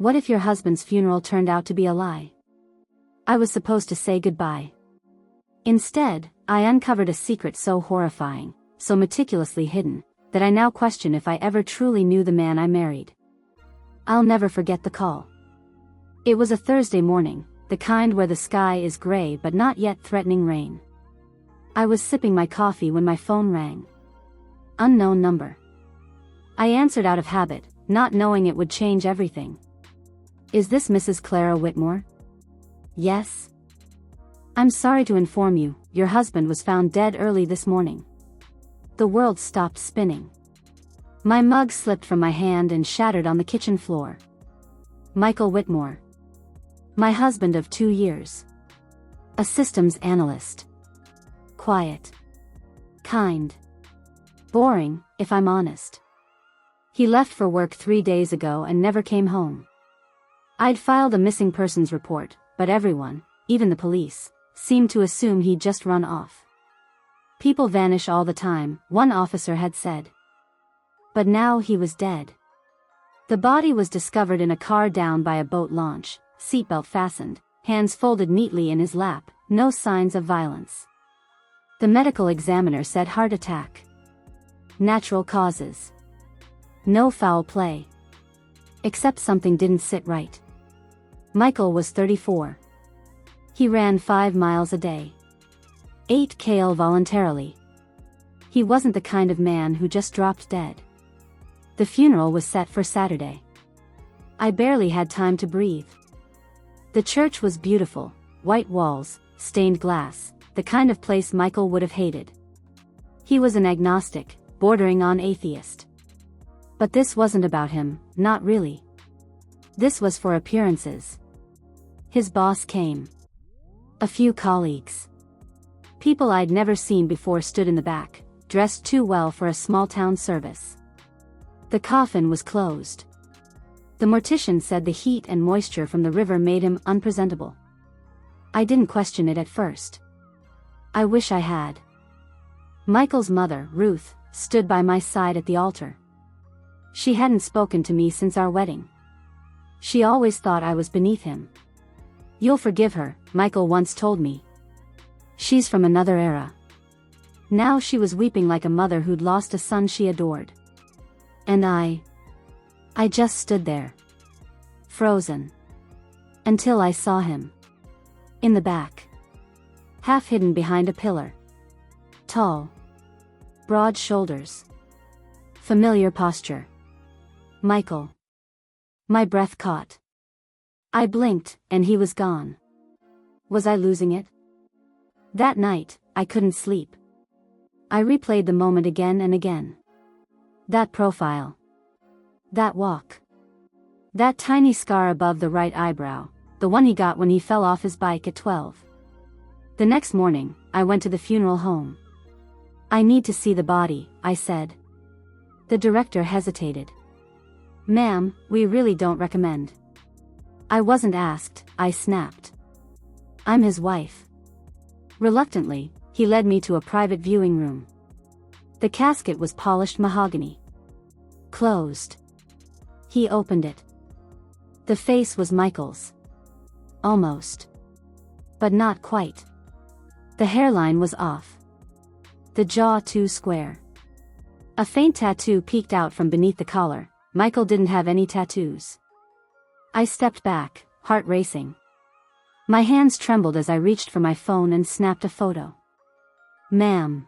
What if your husband's funeral turned out to be a lie? I was supposed to say goodbye. Instead, I uncovered a secret so horrifying, so meticulously hidden, that I now question if I ever truly knew the man I married. I'll never forget the call. It was a Thursday morning, the kind where the sky is gray but not yet threatening rain. I was sipping my coffee when my phone rang. Unknown number. I answered out of habit, not knowing it would change everything. Is this Mrs. Clara Whitmore? Yes. I'm sorry to inform you, your husband was found dead early this morning. The world stopped spinning. My mug slipped from my hand and shattered on the kitchen floor. Michael Whitmore. My husband of 2 years. A systems analyst. Quiet. Kind. Boring, if I'm honest. He left for work 3 days ago and never came home. I'd filed a missing persons report, but everyone, even the police, seemed to assume he'd just run off. People vanish all the time, one officer had said. But now he was dead. The body was discovered in a car down by a boat launch, seatbelt fastened, hands folded neatly in his lap, no signs of violence. The medical examiner said heart attack. Natural causes. No foul play. Except something didn't sit right. Michael was 34. He ran 5 miles a day. Ate kale voluntarily. He wasn't the kind of man who just dropped dead. The funeral was set for Saturday. I barely had time to breathe. The church was beautiful, white walls, stained glass, the kind of place Michael would have hated. He was an agnostic, bordering on atheist. But this wasn't about him, not really. This was for appearances. His boss came. A few colleagues. People I'd never seen before stood in the back, dressed too well for a small-town service. The coffin was closed. The mortician said the heat and moisture from the river made him unpresentable. I didn't question it at first. I wish I had. Michael's mother, Ruth, stood by my side at the altar. She hadn't spoken to me since our wedding. She always thought I was beneath him. You'll forgive her, Michael once told me. She's from another era. Now she was weeping like a mother who'd lost a son she adored. And I just stood there. Frozen. Until I saw him. In the back. Half hidden behind a pillar. Tall. Broad shoulders. Familiar posture. Michael. My breath caught. I blinked, and he was gone. Was I losing it? That night, I couldn't sleep. I replayed the moment again and again. That profile. That walk. That tiny scar above the right eyebrow, the one he got when he fell off his bike at 12. The next morning, I went to the funeral home. I need to see the body, I said. The director hesitated. Ma'am, we really don't recommend. I wasn't asked, I snapped. I'm his wife. Reluctantly, he led me to a private viewing room. The casket was polished mahogany. Closed. He opened it. The face was Michael's. Almost. But not quite. The hairline was off. The jaw too square. A faint tattoo peeked out from beneath the collar. Michael didn't have any tattoos. I stepped back, heart racing. My hands trembled as I reached for my phone and snapped a photo. Ma'am.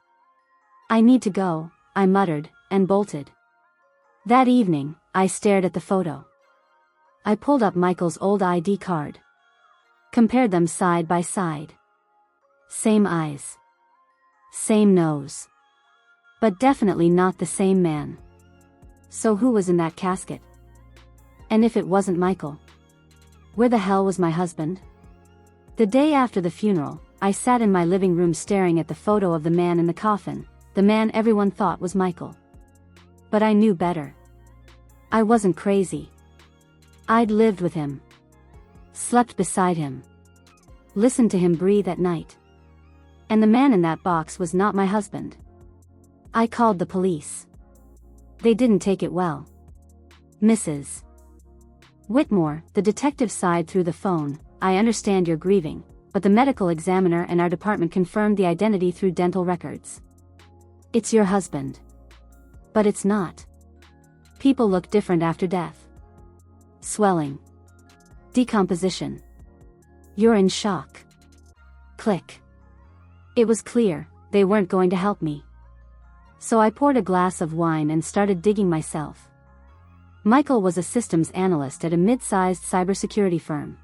I need to go, I muttered, and bolted. That evening, I stared at the photo. I pulled up Michael's old ID card. Compared them side by side. Same eyes. Same nose. But definitely not the same man. So who was in that casket? And if it wasn't Michael? Where the hell was my husband? The day after the funeral, I sat in my living room staring at the photo of the man in the coffin, the man everyone thought was Michael. But I knew better. I wasn't crazy. I'd lived with him. Slept beside him. Listened to him breathe at night. And the man in that box was not my husband. I called the police. They didn't take it well. Mrs. Whitmore, the detective sighed through the phone. I understand you're grieving, but the medical examiner and our department confirmed the identity through dental records. It's your husband. But it's not. People look different after death. Swelling. Decomposition. You're in shock. Click. It was clear, they weren't going to help me. So I poured a glass of wine and started digging myself. Michael was a systems analyst at a mid-sized cybersecurity firm.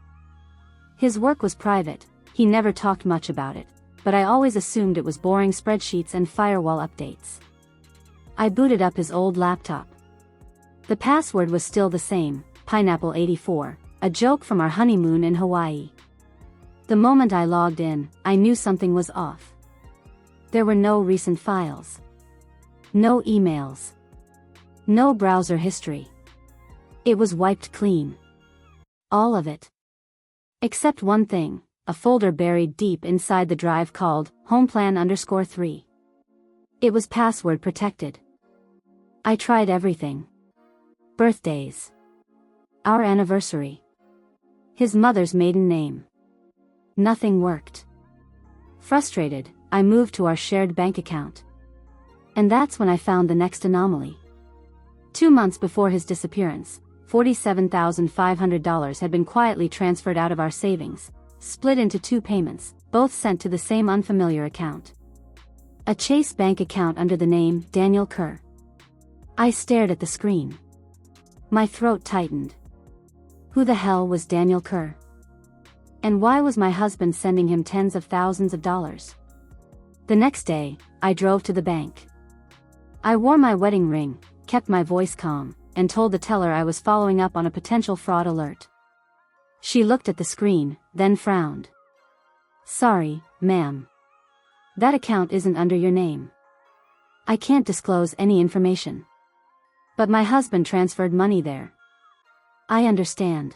His work was private, he never talked much about it, but I always assumed it was boring spreadsheets and firewall updates. I booted up his old laptop. The password was still the same, Pineapple84, a joke from our honeymoon in Hawaii. The moment I logged in, I knew something was off. There were no recent files. No emails. No browser history. It was wiped clean. All of it. Except one thing, a folder buried deep inside the drive called homeplan_3. It was password protected. I tried everything. Birthdays. Our anniversary. His mother's maiden name. Nothing worked. Frustrated, I moved to our shared bank account. And that's when I found the next anomaly. 2 months before his disappearance, $47,500 had been quietly transferred out of our savings, split into 2 payments, both sent to the same unfamiliar account. A Chase bank account under the name Daniel Kerr. I stared at the screen. My throat tightened. Who the hell was Daniel Kerr? And why was my husband sending him tens of thousands of dollars? The next day, I drove to the bank. I wore my wedding ring, kept my voice calm, and told the teller I was following up on a potential fraud alert. She looked at the screen, then frowned. Sorry, ma'am. That account isn't under your name. I can't disclose any information. But my husband transferred money there. I understand.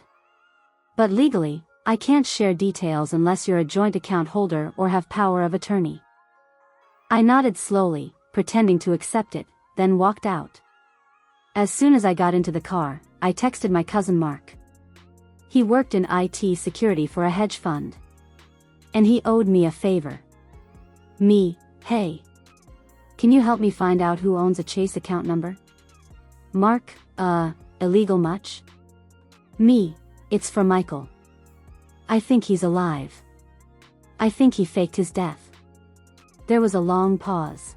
But legally, I can't share details unless you're a joint account holder or have power of attorney. I nodded slowly, pretending to accept it, then walked out. As soon as I got into the car, I texted my cousin Mark. He worked in IT security for a hedge fund. And he owed me a favor. Hey. Can you help me find out who owns a Chase account number? Mark, illegal much? It's for Michael. I think he's alive. I think he faked his death. There was a long pause.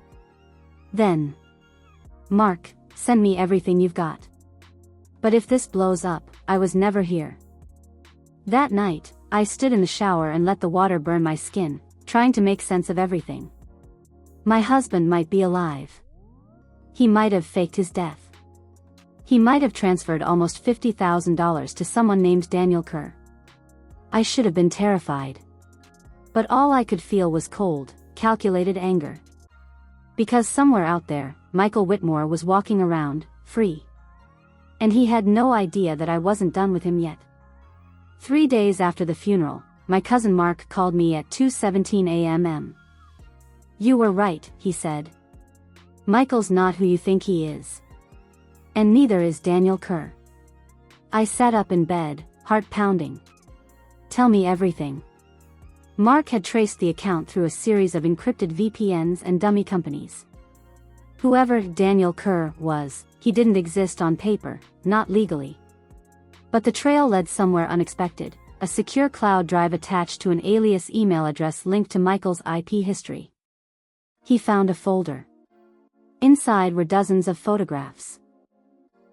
Then. Mark, send me everything you've got. But if this blows up, I was never here. That night, I stood in the shower and let the water burn my skin, trying to make sense of everything. My husband might be alive. He might have faked his death. He might have transferred almost $50,000 to someone named Daniel Kerr. I should have been terrified. But all I could feel was cold, calculated anger. Because somewhere out there, Michael Whitmore was walking around, free. And he had no idea that I wasn't done with him yet. 3 days after the funeral, my cousin Mark called me at 2:17 a.m. You were right, he said. Michael's not who you think he is. And neither is Daniel Kerr. I sat up in bed, heart pounding. Tell me everything. Mark had traced the account through a series of encrypted VPNs and dummy companies. Whoever Daniel Kerr was, he didn't exist on paper, not legally. But the trail led somewhere unexpected, a secure cloud drive attached to an alias email address linked to Michael's IP history. He found a folder. Inside were dozens of photographs.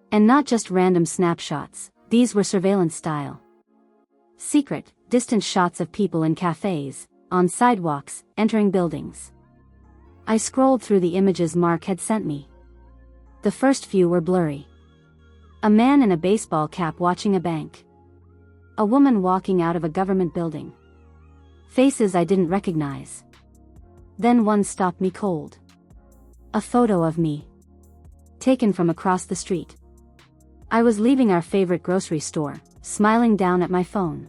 And not just random snapshots, these were surveillance style. Secret, distant shots of people in cafes, on sidewalks, entering buildings. I scrolled through the images Mark had sent me. The first few were blurry. A man in a baseball cap watching a bank. A woman walking out of a government building. Faces I didn't recognize. Then one stopped me cold. A photo of me. Taken from across the street. I was leaving our favorite grocery store, smiling down at my phone.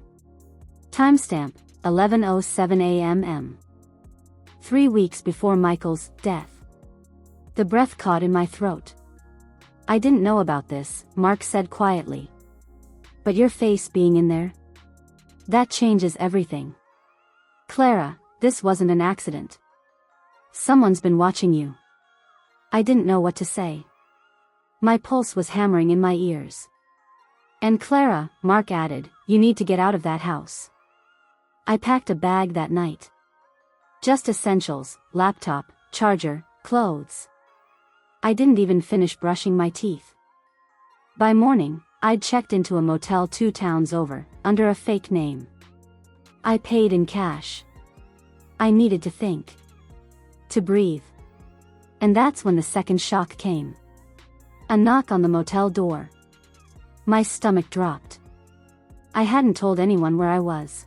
Timestamp, 11:07 a.m. 3 weeks before Michael's death. The breath caught in my throat. I didn't know about this, Mark said quietly. But your face being in there? That changes everything. Clara, this wasn't an accident. Someone's been watching you. I didn't know what to say. My pulse was hammering in my ears. And Clara, Mark added, you need to get out of that house. I packed a bag that night. Just essentials, laptop, charger, clothes. I didn't even finish brushing my teeth. By morning, I'd checked into a motel 2 towns over, under a fake name. I paid in cash. I needed to think. To breathe. And that's when the second shock came. A knock on the motel door. My stomach dropped. I hadn't told anyone where I was.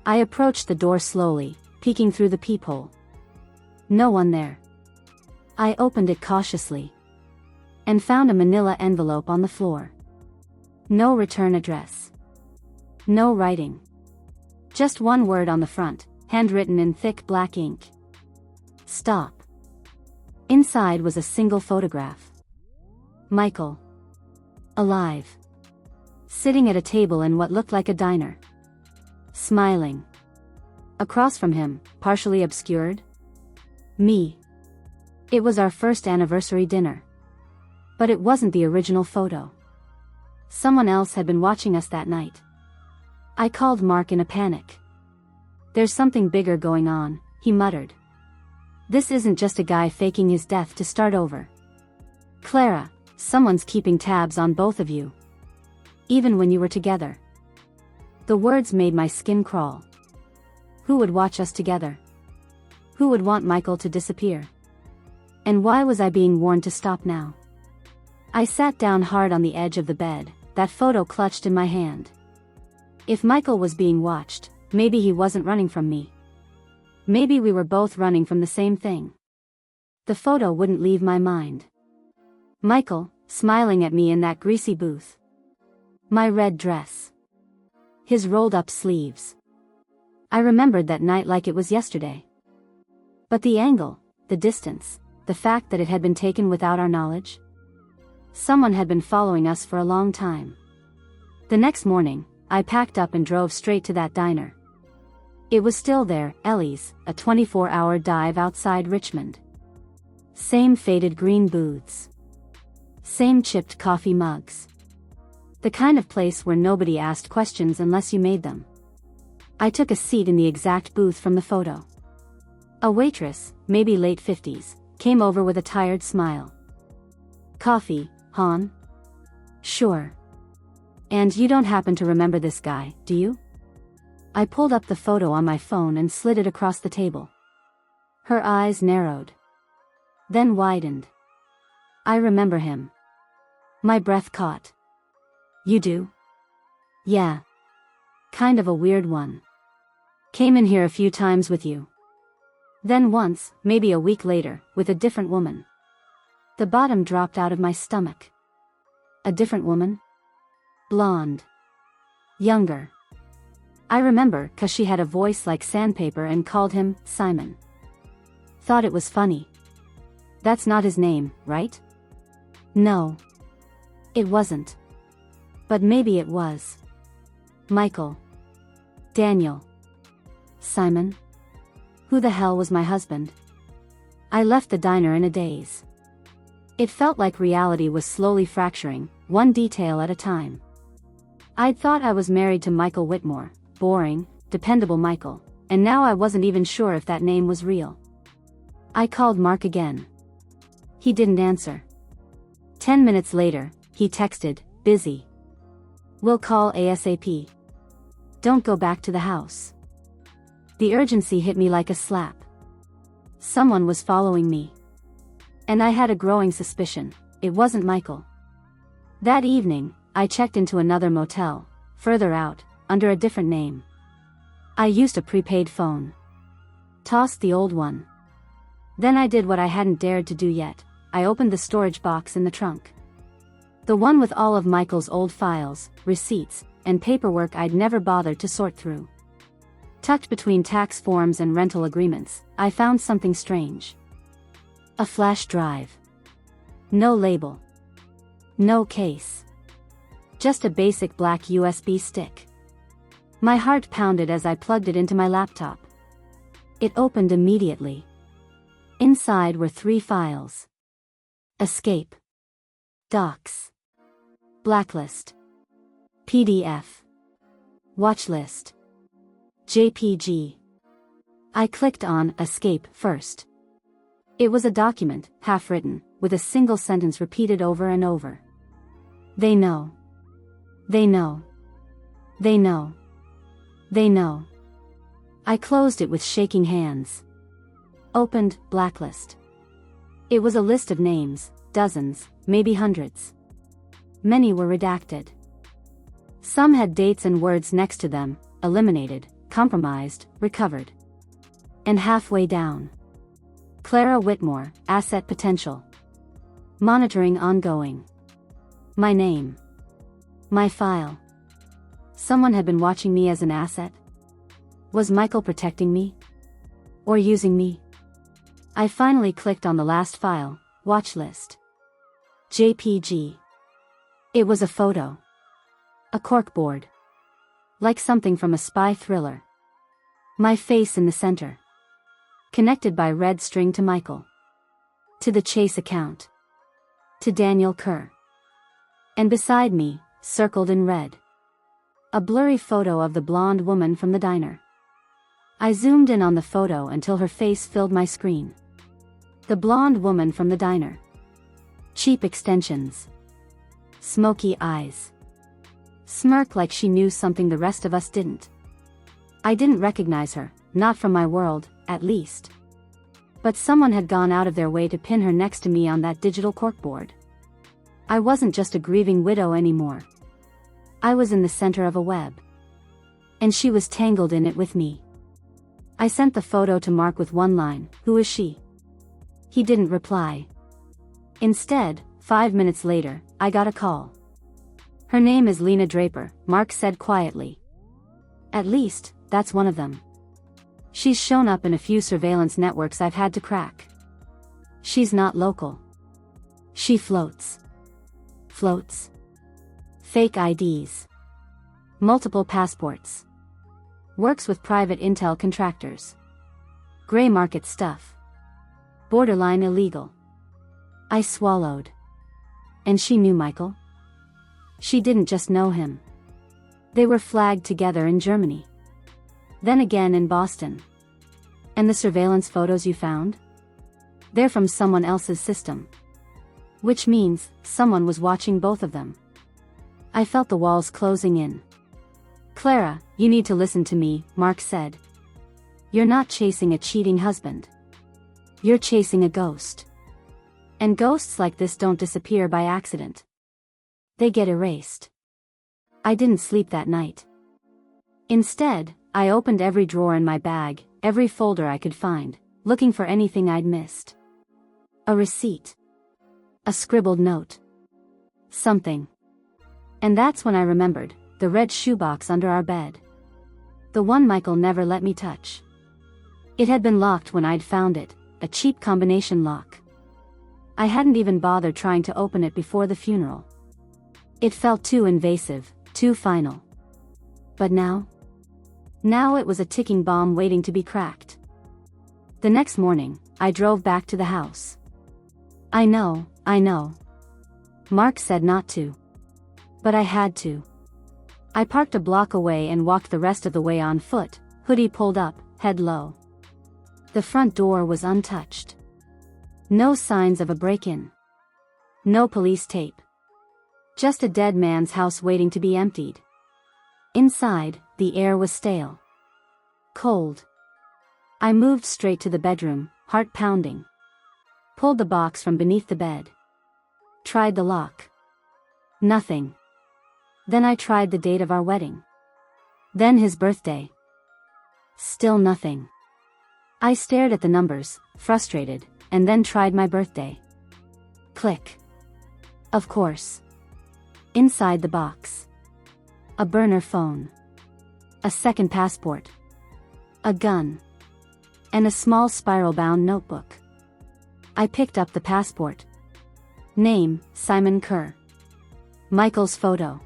I approached the door slowly, peeking through the peephole. No one there. I opened it cautiously. And found a manila envelope on the floor. No return address. No writing. Just one word on the front, handwritten in thick black ink. Stop. Inside was a single photograph. Michael. Alive. Sitting at a table in what looked like a diner. Smiling. Across from him, partially obscured? Me. It was our first anniversary dinner. But it wasn't the original photo. Someone else had been watching us that night. I called Mark in a panic. There's something bigger going on, he muttered. This isn't just a guy faking his death to start over. Clara, someone's keeping tabs on both of you. Even when you were together. The words made my skin crawl. Who would watch us together? Who would want Michael to disappear? And why was I being warned to stop now? I sat down hard on the edge of the bed, that photo clutched in my hand. If Michael was being watched, maybe he wasn't running from me. Maybe we were both running from the same thing. The photo wouldn't leave my mind. Michael, smiling at me in that greasy booth. My red dress. His rolled up sleeves. I remembered that night like it was yesterday. But the angle, the distance, the fact that it had been taken without our knowledge? Someone had been following us for a long time. The next morning, I packed up and drove straight to that diner. It was still there, Ellie's, a 24-hour dive outside Richmond. Same faded green booths. Same chipped coffee mugs. The kind of place where nobody asked questions unless you made them. I took a seat in the exact booth from the photo. A waitress, maybe late 50s, came over with a tired smile. Coffee, hon? Sure. And you don't happen to remember this guy, do you? I pulled up the photo on my phone and slid it across the table. Her eyes narrowed. Then widened. I remember him. My breath caught. You do? Yeah. Kind of a weird one. Came in here a few times with you. Then once, maybe a week later, with a different woman. The bottom dropped out of my stomach. A different woman? Blonde. Younger. I remember, 'cause she had a voice like sandpaper and called him Simon. Thought it was funny. That's not his name, right? No. It wasn't. But maybe it was. Michael. Daniel. Simon. Who the hell was my husband? I left the diner in a daze. It felt like reality was slowly fracturing, one detail at a time. I'd thought I was married to Michael Whitmore, boring, dependable Michael, and now I wasn't even sure if that name was real. I called Mark again. He didn't answer. 10 minutes later, he texted, busy. We'll call ASAP. Don't go back to the house. The urgency hit me like a slap. Someone was following me. And I had a growing suspicion, it wasn't Michael. That evening, I checked into another motel, further out, under a different name. I used a prepaid phone. Tossed the old one. Then I did what I hadn't dared to do yet, I opened the storage box in the trunk. The one with all of Michael's old files, receipts, and paperwork I'd never bothered to sort through. Tucked between tax forms and rental agreements, I found something strange. A flash drive. No label. No case. Just a basic black USB stick. My heart pounded as I plugged it into my laptop. It opened immediately. Inside were 3 files. Escape. Docs. Blacklist. PDF. Watchlist. JPG. I clicked on Escape first. It was a document, half-written, with a single sentence repeated over and over. They know. They know. They know. They know. I closed it with shaking hands. Opened Blacklist. It was a list of names, dozens, maybe hundreds. Many were redacted. Some had dates and words next to them: eliminated, compromised, recovered. And halfway down: Clara Whitmore, asset potential. Monitoring ongoing. My name. My file. Someone had been watching me as an asset? Was Michael protecting me? Or using me? I finally clicked on the last file, watch list. JPG. It was a photo. A corkboard. Like something from a spy thriller. My face in the center. Connected by red string to Michael. To the Chase account. To Daniel Kerr. And beside me, circled in red, a blurry photo of the blonde woman from the diner. I zoomed in on the photo until her face filled my screen. The blonde woman from the diner. Cheap extensions. Smoky eyes. Smirk like she knew something the rest of us didn't. I didn't recognize her, not from my world, at least. But someone had gone out of their way to pin her next to me on that digital corkboard. I wasn't just a grieving widow anymore. I was in the center of a web. And she was tangled in it with me. I sent the photo to Mark with one line: "Who is she?" He didn't reply. Instead, 5 minutes later, I got a call. "Her name is Lena Draper," Mark said quietly. "At least, that's one of them. She's shown up in a few surveillance networks I've had to crack. She's not local. She floats. Floats. Fake IDs. Multiple passports. Works with private intel contractors. Gray market stuff. Borderline illegal." I swallowed. And she knew Michael? She didn't just know him. They were flagged together in Germany. Then again in Boston. And the surveillance photos you found? They're from someone else's system. Which means, someone was watching both of them. I felt the walls closing in. "Clara, you need to listen to me," Mark said. "You're not chasing a cheating husband. You're chasing a ghost. And ghosts like this don't disappear by accident. They get erased." I didn't sleep that night. Instead, I opened every drawer in my bag, every folder I could find, looking for anything I'd missed. A receipt. A scribbled note. Something. And that's when I remembered, the red shoebox under our bed. The one Michael never let me touch. It had been locked when I'd found it, a cheap combination lock. I hadn't even bothered trying to open it before the funeral. It felt too invasive, too final. But now? Now it was a ticking bomb waiting to be cracked. The next morning, I drove back to the house. I know. Mark said not to. But I had to. I parked a block away and walked the rest of the way on foot, hoodie pulled up, head low. The front door was untouched. No signs of a break-in. No police tape. Just a dead man's house waiting to be emptied. Inside, the air was stale. Cold. I moved straight to the bedroom, heart pounding. Pulled the box from beneath the bed. Tried the lock. Nothing. Then I tried the date of our wedding. Then his birthday. Still nothing. I stared at the numbers, frustrated, and then tried my birthday. Click. Of course. Inside the box. A burner phone. A second passport. A gun. And a small spiral-bound notebook. I picked up the passport. Name, Simon Kerr. Michael's photo.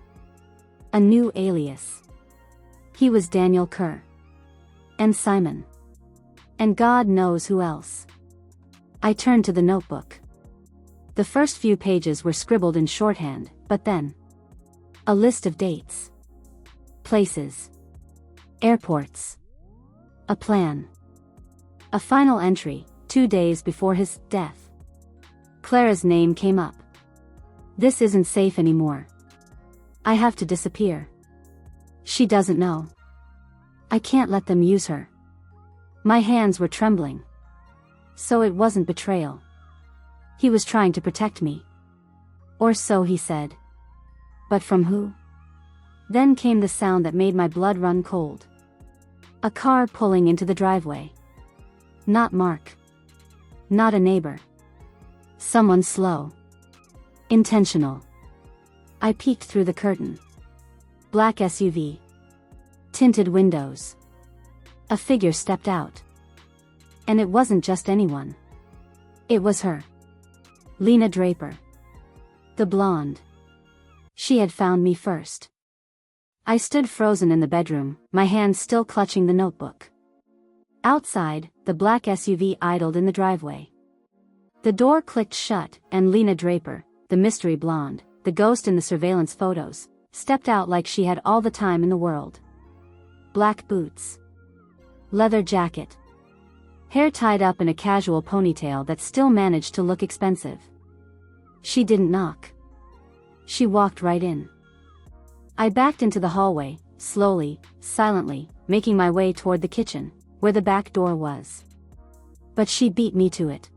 A new alias. He was Daniel Kerr. And Simon. And God knows who else. I turned to the notebook. The first few pages were scribbled in shorthand, but then a list of dates, places, airports, a plan, a final entry, 2 days before his death. Clara's name came up. This isn't safe anymore. I have to disappear. She doesn't know. I can't let them use her. My hands were trembling. So it wasn't betrayal. He was trying to protect me. Or so he said. But from who? Then came the sound that made my blood run cold. A car pulling into the driveway. Not Mark. Not a neighbor. Someone slow. Intentional. I peeked through the curtain. Black SUV. Tinted windows. A figure stepped out. And it wasn't just anyone. It was her. Lena Draper. The blonde. She had found me first. I stood frozen in the bedroom, my hands still clutching the notebook. Outside, the black SUV idled in the driveway. The door clicked shut, and Lena Draper, the mystery blonde, the ghost in the surveillance photos, stepped out like she had all the time in the world. Black boots. Leather jacket. Hair tied up in a casual ponytail that still managed to look expensive. She didn't knock. She walked right in. I backed into the hallway, slowly, silently, making my way toward the kitchen, where the back door was. But she beat me to it.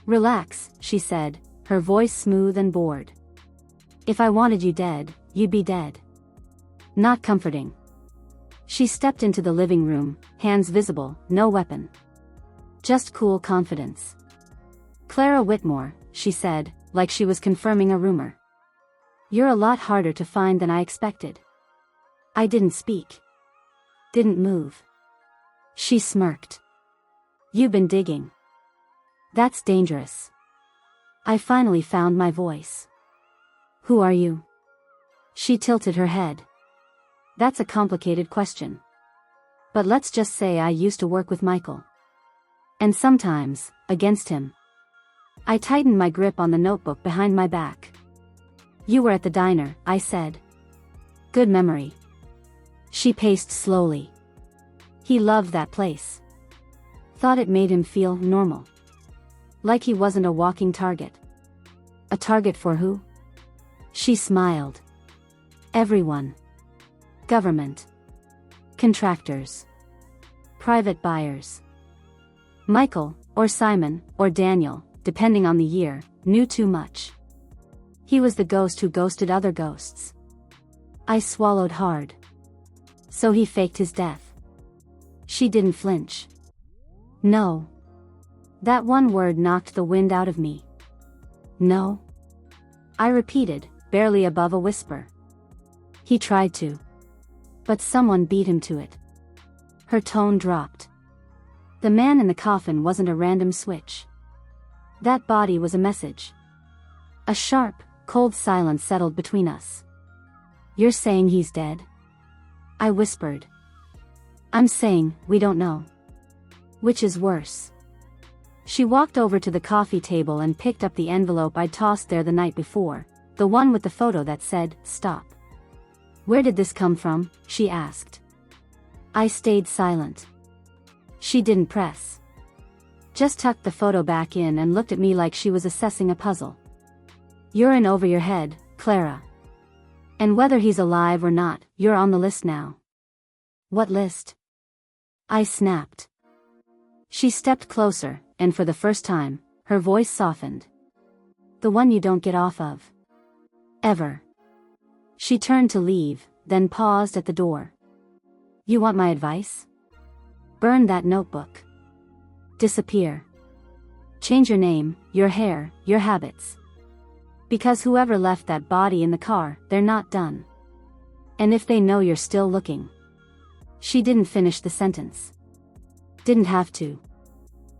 "Relax," she said, her voice smooth and bored. "If I wanted you dead, you'd be dead." Not comforting. She stepped into the living room, hands visible, no weapon. Just cool confidence. "Clara Whitmore," she said, like she was confirming a rumor. "You're a lot harder to find than I expected." I didn't speak. Didn't move. She smirked. "You've been digging. That's dangerous." I finally found my voice. "Who are you?" She tilted her head. "That's a complicated question. But let's just say I used to work with Michael. And sometimes, against him." I tightened my grip on the notebook behind my back. "You were at the diner," I said. "Good memory." She paced slowly. He loved that place. Thought it made him feel normal. Like he wasn't a walking target. A target for who? She smiled. Everyone. Government. Contractors. Private buyers. Michael, or Simon, or Daniel, depending on the year, knew too much. He was the ghost who ghosted other ghosts. I swallowed hard. So he faked his death. She didn't flinch. No. That one word knocked the wind out of me. No. I repeated, barely above a whisper. He tried to. But someone beat him to it. Her tone dropped. The man in the coffin wasn't a random switch. That body was a message. A sharp, cold silence settled between us. "You're saying he's dead?" I whispered. "I'm saying, we don't know. Which is worse." She walked over to the coffee table and picked up the envelope I'd tossed there the night before, the one with the photo that said, "Stop." "Where did this come from?" she asked. I stayed silent. She didn't press. Just tucked the photo back in and looked at me like she was assessing a puzzle. "You're in over your head, Clara. And whether he's alive or not, you're on the list now." "What list?" I snapped. She stepped closer, and for the first time, her voice softened. "The one you don't get off of. Ever." She turned to leave, then paused at the door. "You want my advice? Burn that notebook. Disappear. Change your name, your hair, your habits. Because whoever left that body in the car, they're not done. And if they know you're still looking." She didn't finish the sentence. Didn't have to.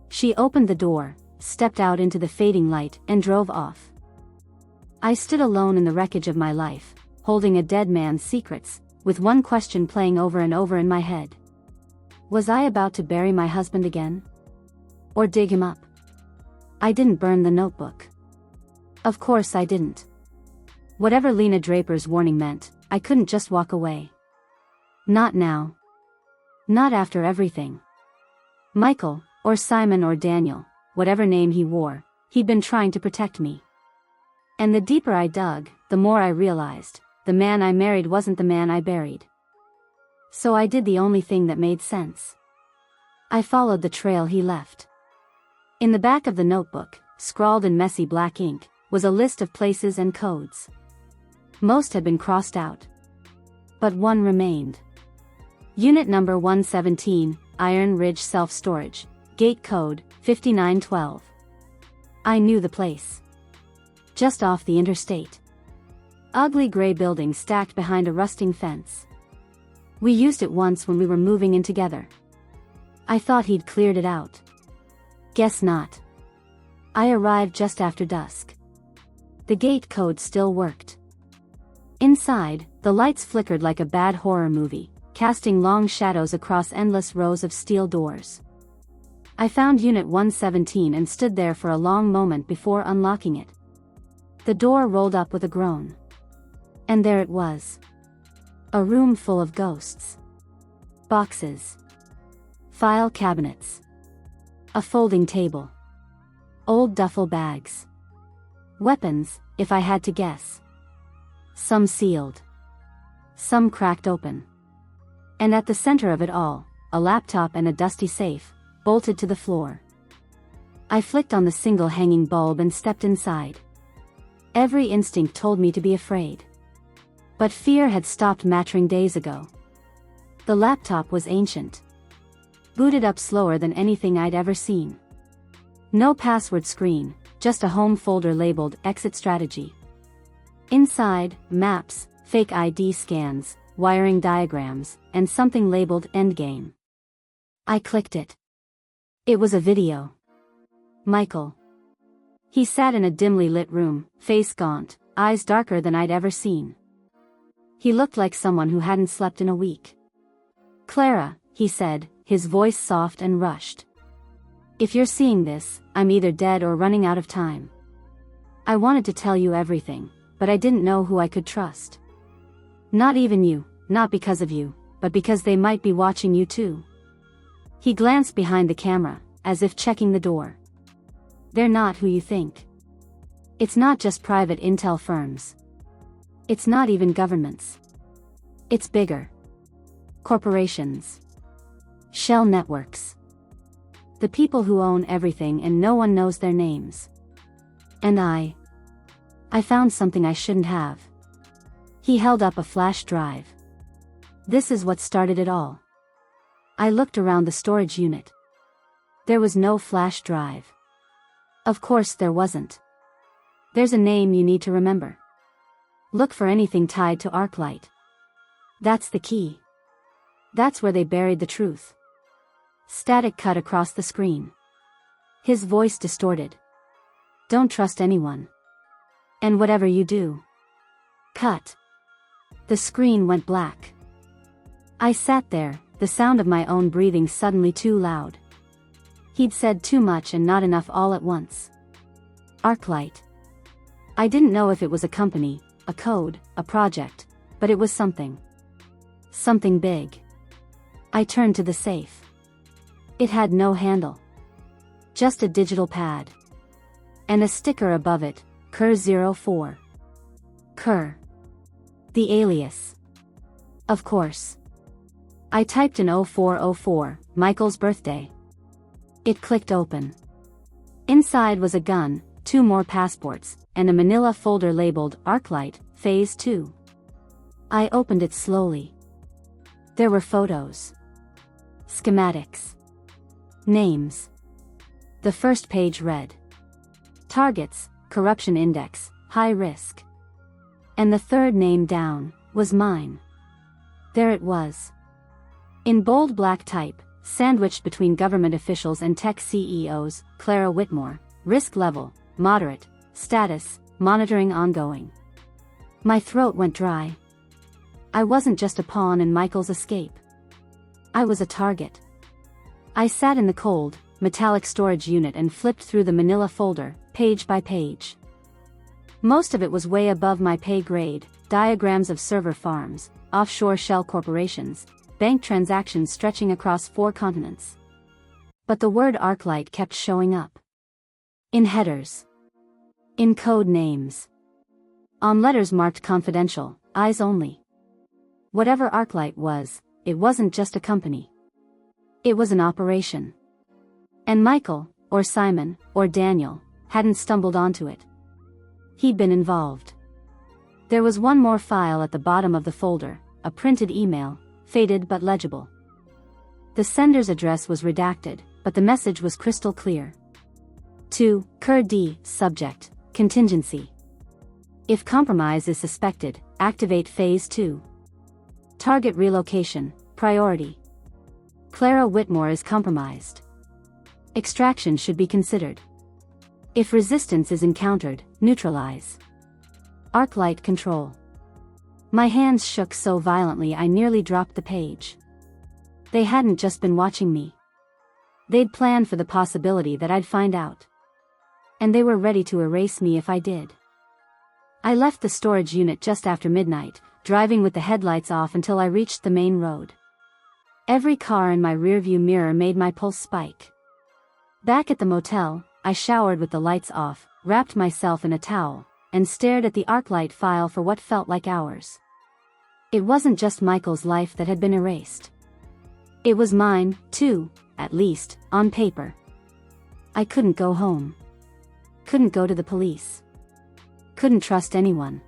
She opened the door, stepped out into the fading light, and drove off. I stood alone in the wreckage of my life, holding a dead man's secrets, with one question playing over and over in my head. Was I about to bury my husband again? Or dig him up? I didn't burn the notebook. Of course I didn't. Whatever Lena Draper's warning meant, I couldn't just walk away. Not now. Not after everything. Michael, or Simon or Daniel, whatever name he wore, he'd been trying to protect me. And the deeper I dug, the more I realized, the man I married wasn't the man I buried. So I did the only thing that made sense. I followed the trail he left. In the back of the notebook, scrawled in messy black ink, was a list of places and codes. Most had been crossed out. But one remained. Unit number 117, Iron Ridge Self-Storage, Gate Code, 5912. I knew the place. Just off the interstate. Ugly gray building stacked behind a rusting fence. We used it once when we were moving in together. I thought he'd cleared it out. Guess not. I arrived just after dusk. The gate code still worked. Inside, the lights flickered like a bad horror movie, casting long shadows across endless rows of steel doors. I found Unit 117 and stood there for a long moment before unlocking it. The door rolled up with a groan. And there it was. A room full of ghosts. Boxes. File cabinets. A folding table. Old duffel bags. Weapons, if I had to guess. Some sealed. Some cracked open. And at the center of it all, a laptop and a dusty safe, bolted to the floor. I flicked on the single hanging bulb and stepped inside. Every instinct told me to be afraid. But fear had stopped mattering days ago. The laptop was ancient. Booted up slower than anything I'd ever seen. No password screen, just a home folder labeled Exit Strategy. Inside, maps, fake ID scans, wiring diagrams, and something labeled Endgame. I clicked it. It was a video. Michael. He sat in a dimly lit room, face gaunt, eyes darker than I'd ever seen. He looked like someone who hadn't slept in a week. Clara, he said, his voice soft and rushed. If you're seeing this, I'm either dead or running out of time. I wanted to tell you everything, but I didn't know who I could trust. Not even you, not because of you, but because they might be watching you too. He glanced behind the camera, as if checking the door. They're not who you think. It's not just private intel firms. It's not even governments. It's bigger. Corporations. Shell networks. The people who own everything and no one knows their names. And I found something I shouldn't have. He held up a flash drive. This is what started it all. I looked around the storage unit. There was no flash drive. Of course there wasn't. There's a name you need to remember. Look for anything tied to Arclight. That's the key. That's where they buried the truth. Static cut across the screen. His voice distorted. Don't trust anyone. And whatever you do. Cut. The screen went black. I sat there, the sound of my own breathing suddenly too loud. He'd said too much and not enough all at once. Arclight. I didn't know if it was a company, a code, a project, but it was something. Something big. I turned to the safe. It had no handle. Just a digital pad. And a sticker above it, Cur04. Cur. The alias. Of course. I typed in 0404, Michael's birthday. It clicked open. Inside was a gun, 2 more passports, and a manila folder labeled Arclight, Phase 2. I opened it slowly. There were photos. Schematics. Names. The first page read. Targets, corruption index, high risk. And the third name down, was mine. There it was. In bold black type, sandwiched between government officials and tech CEOs, Clara Whitmore, risk level, moderate, status, monitoring ongoing. My throat went dry. I wasn't just a pawn in Michael's escape. I was a target. I sat in the cold, metallic storage unit and flipped through the manila folder, page by page. Most of it was way above my pay grade: diagrams of server farms, offshore shell corporations, bank transactions stretching across 4 continents. But the word ArcLight kept showing up. In headers. In code names. On letters marked confidential, eyes only. Whatever ArcLight was, it wasn't just a company. It was an operation. And Michael, or Simon, or Daniel, hadn't stumbled onto it. He'd been involved. There was one more file at the bottom of the folder, a printed email, faded but legible. The sender's address was redacted, but the message was crystal clear. To Cur D, subject, contingency. If compromise is suspected, activate Phase 2. Target relocation, priority. Clara Whitmore is compromised. Extraction should be considered. If resistance is encountered, neutralize. ArcLight control. My hands shook so violently I nearly dropped the page. They hadn't just been watching me. They'd planned for the possibility that I'd find out. And they were ready to erase me if I did. I left the storage unit just after midnight, driving with the headlights off until I reached the main road. Every car in my rearview mirror made my pulse spike. Back at the motel, I showered with the lights off, wrapped myself in a towel, and stared at the ArcLight file for what felt like hours. It wasn't just Michael's life that had been erased. It was mine, too, at least, on paper. I couldn't go home. Couldn't go to the police. Couldn't trust anyone.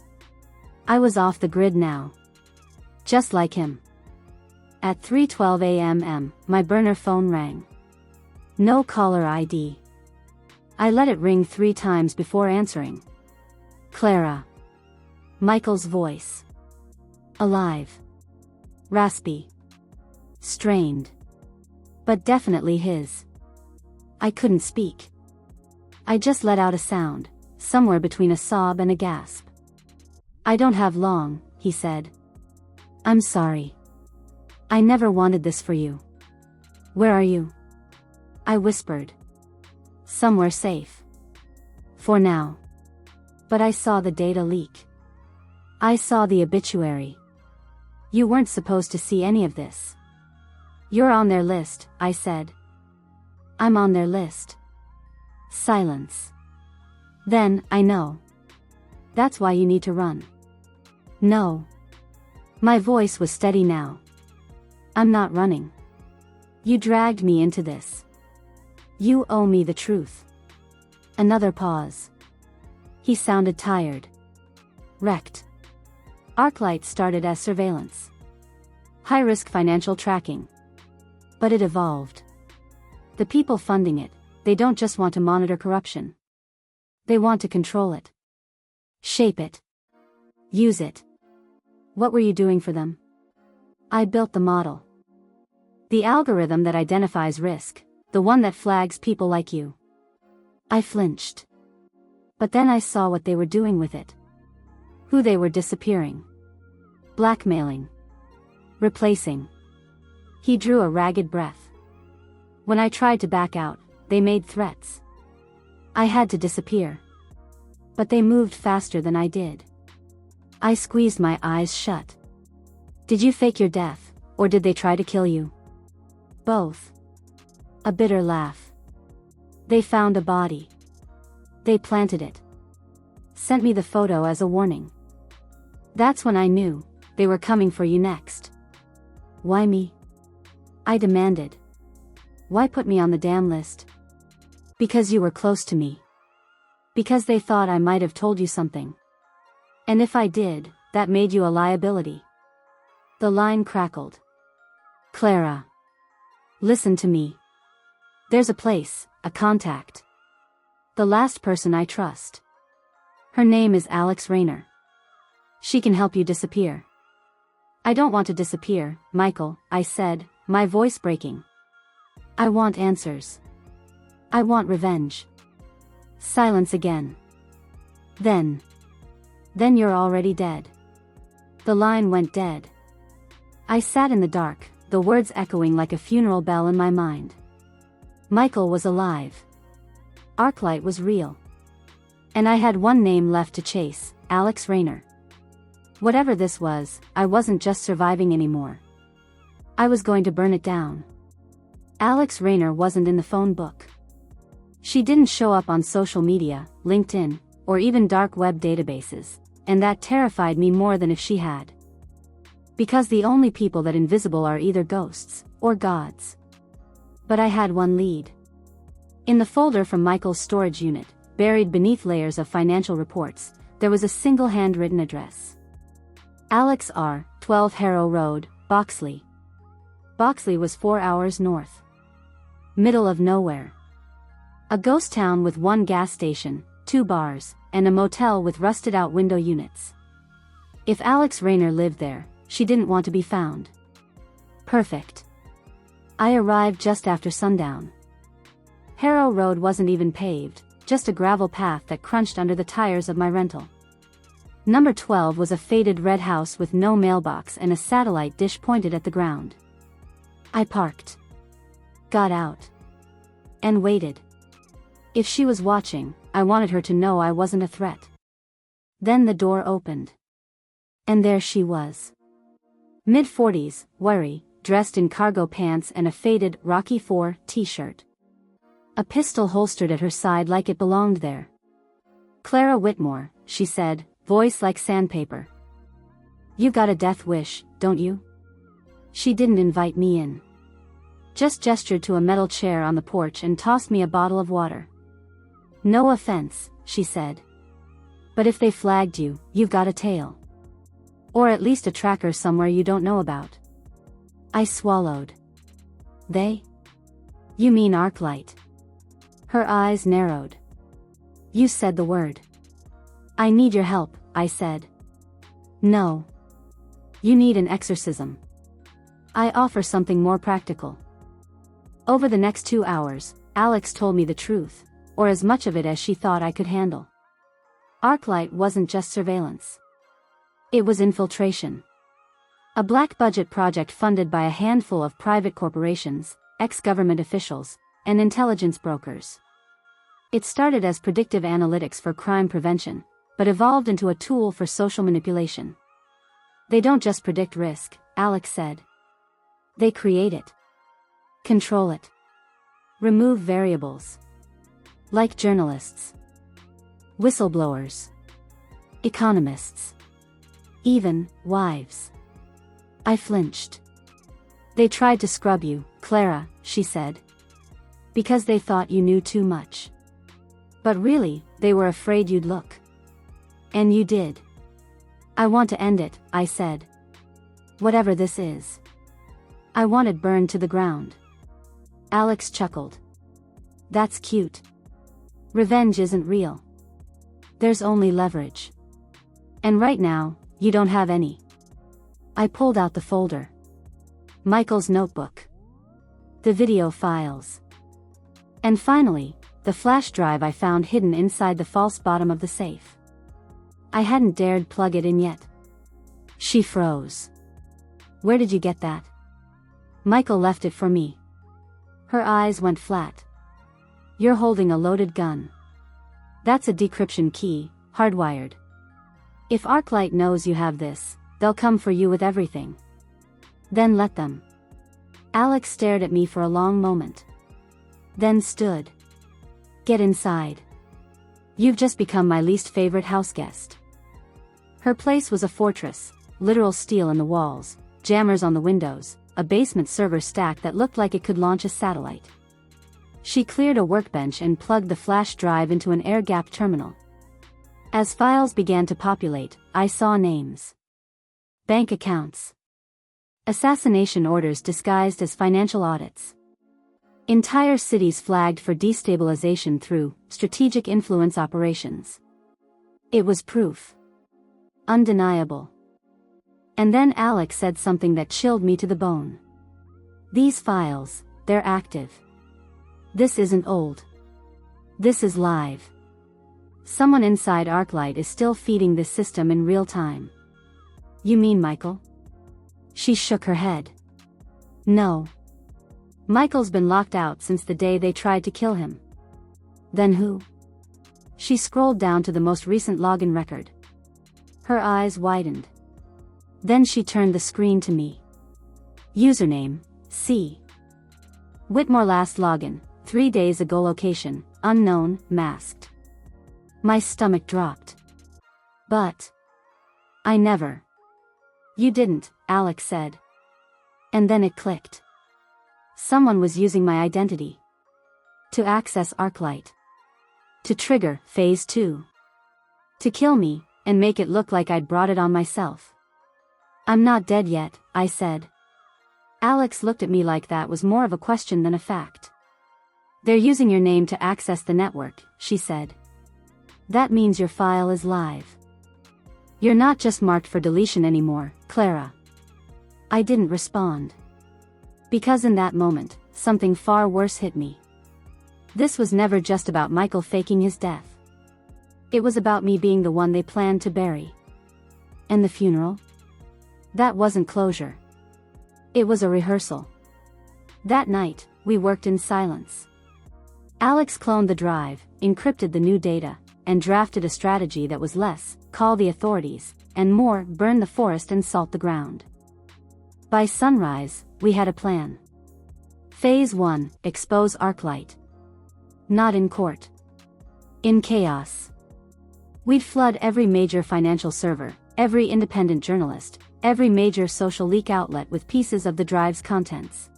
I was off the grid now. Just like him. At 3:12 a.m., my burner phone rang. No caller ID. I let it ring 3 times before answering. Clara. Michael's voice. Alive. Raspy. Strained. But definitely his. I couldn't speak. I just let out a sound, somewhere between a sob and a gasp. I don't have long, he said. I'm sorry. I never wanted this for you. Where are you? I whispered. Somewhere safe. For now. But I saw the data leak. I saw the obituary. You weren't supposed to see any of this. You're on their list, I said. I'm on their list. Silence. Then, I know. That's why you need to run. No. My voice was steady now. I'm not running. You dragged me into this. You owe me the truth. Another pause. He sounded tired. Wrecked. ArcLight started as surveillance. High-risk financial tracking. But it evolved. The people funding it, they don't just want to monitor corruption. They want to control it. Shape it. Use it. What were you doing for them? I built the model. The algorithm that identifies risk, the one that flags people like you. I flinched. But then I saw what they were doing with it. Who they were disappearing. Blackmailing. Replacing. He drew a ragged breath. When I tried to back out, they made threats. I had to disappear. But they moved faster than I did. I squeezed my eyes shut. Did you fake your death, or did they try to kill you? Both. A bitter laugh. They found a body. They planted it. Sent me the photo as a warning. That's when I knew, they were coming for you next. Why me? I demanded. Why put me on the damn list? Because you were close to me. Because they thought I might have told you something. And if I did, that made you a liability. The line crackled. Clara. Listen to me. There's a place, a contact. The last person I trust. Her name is Alex Rayner. She can help you disappear. I don't want to disappear, Michael, I said, my voice breaking. I want answers. I want revenge. Silence again. Then you're already dead. The line went dead. I sat in the dark, the words echoing like a funeral bell in my mind. Michael was alive. Arclight was real. And I had one name left to chase, Alex Rayner. Whatever this was, I wasn't just surviving anymore. I was going to burn it down. Alex Rayner wasn't in the phone book. She didn't show up on social media, LinkedIn, or even dark web databases, and that terrified me more than if she had. Because the only people that invisible are either ghosts, or gods. But I had one lead. In the folder from Michael's storage unit, buried beneath layers of financial reports, there was a single handwritten address. Alex R., 12 Harrow Road, Boxley. Boxley was 4 hours north. Middle of nowhere. A ghost town with one gas station, 2 bars, and a motel with rusted-out window units. If Alex Rayner lived there, she didn't want to be found. Perfect. I arrived just after sundown. Harrow Road wasn't even paved, just a gravel path that crunched under the tires of my rental. Number 12 was a faded red house with no mailbox and a satellite dish pointed at the ground. I parked. Got out. And waited. If she was watching, I wanted her to know I wasn't a threat. Then the door opened. And there she was. Mid-40s, worry, dressed in cargo pants and a faded Rocky IV t-shirt. A pistol holstered at her side like it belonged there. "Clara Whitmore," she said, voice like sandpaper. "You got a death wish, don't you?" She didn't invite me in. Just gestured to a metal chair on the porch and tossed me a bottle of water. "No offense," she said. "But if they flagged you, you've got a tail. Or at least a tracker somewhere you don't know about." I swallowed. "They? You mean Arclight?" Her eyes narrowed. "You said the word." "I need your help," I said. "No. You need an exorcism. I offer something more practical." Over the next 2 hours, Alex told me the truth, or as much of it as she thought I could handle. Arclight wasn't just surveillance. It was infiltration. A black-budget project funded by a handful of private corporations, ex-government officials, and intelligence brokers. It started as predictive analytics for crime prevention, but evolved into a tool for social manipulation. "They don't just predict risk," Alex said. "They create it. Control it. Remove variables. Like journalists. Whistleblowers. Economists. Even wives." I flinched. "They tried to scrub you, Clara," she said. "Because they thought you knew too much. But really, they were afraid you'd look. And you did." "I want to end it," I said. "Whatever this is. I want it burned to the ground." Alex chuckled. "That's cute. Revenge isn't real. There's only leverage. And right now, you don't have any." I pulled out the folder. Michael's notebook. The video files. And finally, the flash drive I found hidden inside the false bottom of the safe. I hadn't dared plug it in yet. She froze. "Where did you get that?" "Michael left it for me." Her eyes went flat. "You're holding a loaded gun. That's a decryption key, hardwired. If Arclight knows you have this, they'll come for you with everything. Then let them." Alex stared at me for a long moment. Then stood. "Get inside. You've just become my least favorite houseguest." Her place was a fortress, literal steel in the walls, jammers on the windows, a basement server stack that looked like it could launch a satellite. She cleared a workbench and plugged the flash drive into an air-gapped terminal. As files began to populate, I saw names. Bank accounts. Assassination orders disguised as financial audits. Entire cities flagged for destabilization through strategic influence operations. It was proof. Undeniable. And then Alex said something that chilled me to the bone. "These files, they're active. This isn't old. This is live. Someone inside Arclight is still feeding this system in real time. You mean Michael? She shook her head. No. Michael's been locked out since the day they tried to kill him. Then who? She scrolled down to the most recent login record. Her eyes widened. Then she turned the screen to me. Username, C. Whitmore last login, 3 days ago location, unknown, masked. My stomach dropped. But I never. You didn't, Alex said. And then it clicked. Someone was using my identity. To access Arclight. To trigger Phase 2. To kill me, and make it look like I'd brought it on myself. I'm not dead yet, I said. Alex looked at me like that was more of a question than a fact. They're using your name to access the network, she said. That means your file is live. You're not just marked for deletion anymore, Clara. I didn't respond. Because in that moment, something far worse hit me. This was never just about Michael faking his death. It was about me being the one they planned to bury. And the funeral? That wasn't closure. It was a rehearsal. That night, we worked in silence. Alex cloned the drive, encrypted the new data, and drafted a strategy that was less, call the authorities, and more, burn the forest and salt the ground. By sunrise, we had a plan. Phase 1, expose Arclight. Not in court. In chaos. We'd flood every major financial server, every independent journalist, every major social leak outlet with pieces of the drive's contents.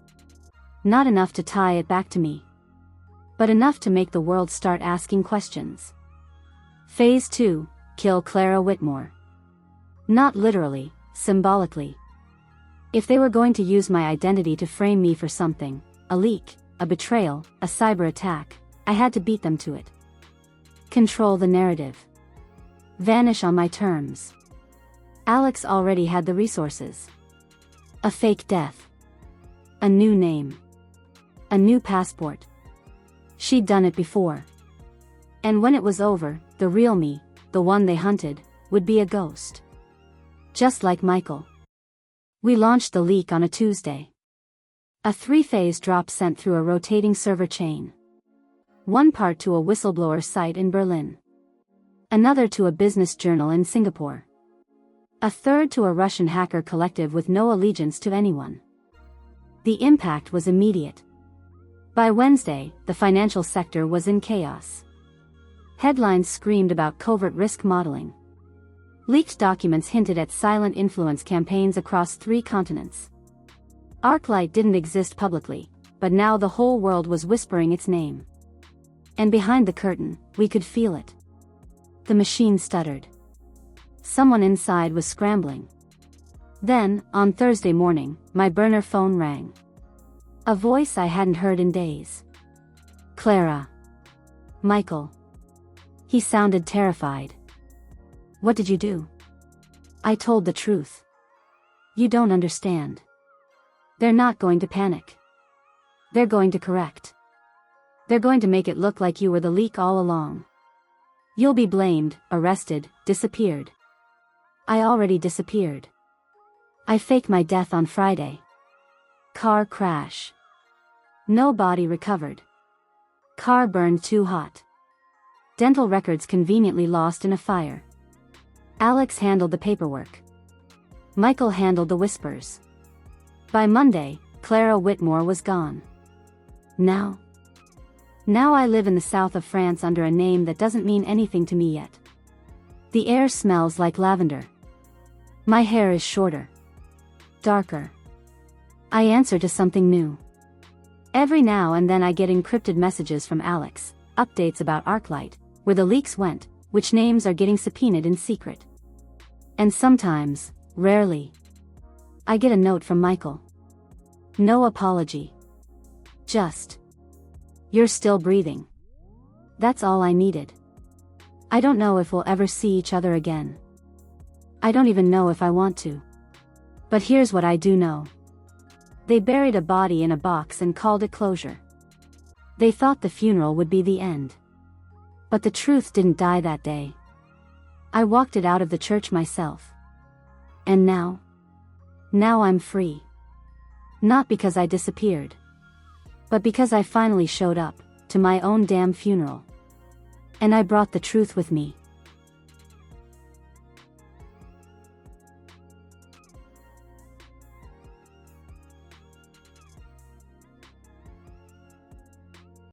Not enough to tie it back to me. But enough to make the world start asking questions. Phase 2, kill Clara Whitmore. Not literally, symbolically. If they were going to use my identity to frame me for something, a leak, a betrayal, a cyber attack, I had to beat them to it. Control the narrative. Vanish on my terms. Alex already had the resources. A fake death. A new name. A new passport. She'd done it before. And when it was over, the real me, the one they hunted, would be a ghost. Just like Michael. We launched the leak on a Tuesday. A 3-phase drop sent through a rotating server chain. One part to a whistleblower site in Berlin. Another to a business journal in Singapore. A third to a Russian hacker collective with no allegiance to anyone. The impact was immediate. By Wednesday, the financial sector was in chaos. Headlines screamed about covert risk modeling. Leaked documents hinted at silent influence campaigns across 3 continents. Arclight didn't exist publicly, but now the whole world was whispering its name. And behind the curtain, we could feel it. The machine stuttered. Someone inside was scrambling. Then, on Thursday morning, my burner phone rang. A voice I hadn't heard in days. Clara. Michael. He sounded terrified. What did you do? I told the truth. You don't understand. They're not going to panic. They're going to correct. They're going to make it look like you were the leak all along. You'll be blamed, arrested, disappeared. I already disappeared. I faked my death on Friday. Car crash. No body recovered. Car burned too hot. Dental records conveniently lost in a fire. Alex handled the paperwork. Michael handled the whispers. By Monday, Clara Whitmore was gone. Now I live in the south of France under a name that doesn't mean anything to me yet. The air smells like lavender. My hair is shorter. Darker. I answer to something new. Every now and then I get encrypted messages from Alex, updates about Arclight, where the leaks went, which names are getting subpoenaed in secret. And sometimes, rarely, I get a note from Michael. No apology. Just, you're still breathing. That's all I needed. I don't know if we'll ever see each other again. I don't even know if I want to. But here's what I do know. They buried a body in a box and called it closure. They thought the funeral would be the end. But the truth didn't die that day. I walked it out of the church myself. And now? Now I'm free. Not because I disappeared. But because I finally showed up, to my own damn funeral. And I brought the truth with me.